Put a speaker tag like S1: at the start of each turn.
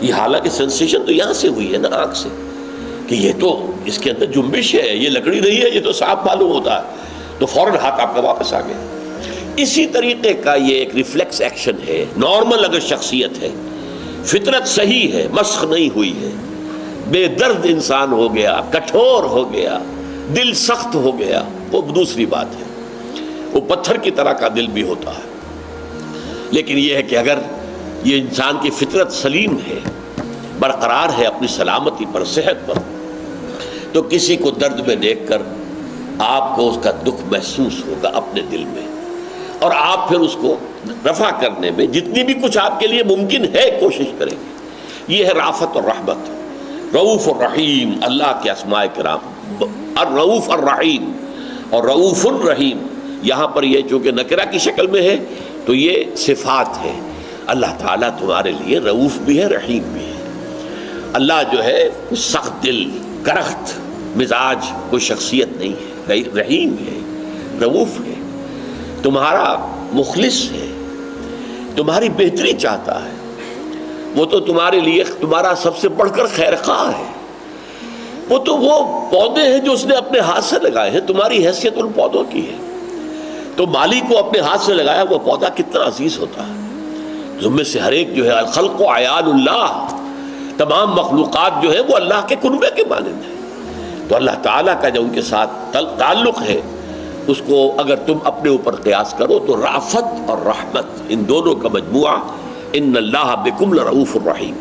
S1: یہ حالانکہ سینسیشن تو یہاں سے ہوئی ہے نا، آنکھ سے، کہ یہ تو اس کے اندر جنبش ہے، یہ لکڑی نہیں ہے، یہ تو صاف معلوم ہوتا ہے، تو فوراً ہاتھ آپ کا واپس آ گیا۔ اسی طریقے کا یہ ایک ریفلیکس ایکشن ہے۔ نارمل اگر شخصیت ہے، فطرت صحیح ہے، مسخ نہیں ہوئی ہے، بے درد انسان ہو گیا، کٹھور ہو گیا، دل سخت ہو گیا، وہ دوسری بات ہے، وہ پتھر کی طرح کا دل بھی ہوتا ہے۔ لیکن یہ ہے کہ اگر یہ انسان کی فطرت سلیم ہے، برقرار ہے اپنی سلامتی پر، صحت پر، تو کسی کو درد میں دیکھ کر آپ کو اس کا دکھ محسوس ہوگا اپنے دل میں، اور آپ پھر اس کو رفع کرنے میں جتنی بھی کچھ آپ کے لیے ممکن ہے کوشش کریں گے۔ یہ ہے رافت اور رحمت، رؤوف الرحیم، اللہ کے اسماء کرام، الرؤوف الرحیم اور رؤوف الرحیم۔ یہاں پر یہ چونکہ نکرہ کی شکل میں ہے تو یہ صفات ہے۔ اللہ تعالیٰ تمہارے لیے رؤوف بھی ہے، رحیم بھی ہے۔ اللہ جو ہے سخت دل، کرخت مزاج کوئی شخصیت نہیں ہے، رحیم ہے، رؤوف ہے، تمہارا مخلص ہے، تمہاری بہتری چاہتا ہے، وہ تو تمہارے لیے تمہارا سب سے بڑھ کر خیر خواہ ہے۔ وہ تو وہ پودے ہیں جو اس نے اپنے ہاتھ سے لگائے ہیں، تمہاری حیثیت ان پودوں کی ہے۔ تو مالی کو اپنے ہاتھ سے لگایا وہ پودا کتنا عزیز ہوتا ہے۔ تم میں سے ہر ایک جو ہے الخلق و عیال اللہ، تمام مخلوقات جو ہے وہ اللہ کے کنبے کے مانند ہیں۔ تو اللہ تعالیٰ کا جو ان کے ساتھ تعلق ہے، اس کو اگر تم اپنے اوپر قیاس کرو تو رافت اور رحمت، ان دونوں کا مجموعہ، ان اللہ بکم لرؤوف الرحیم۔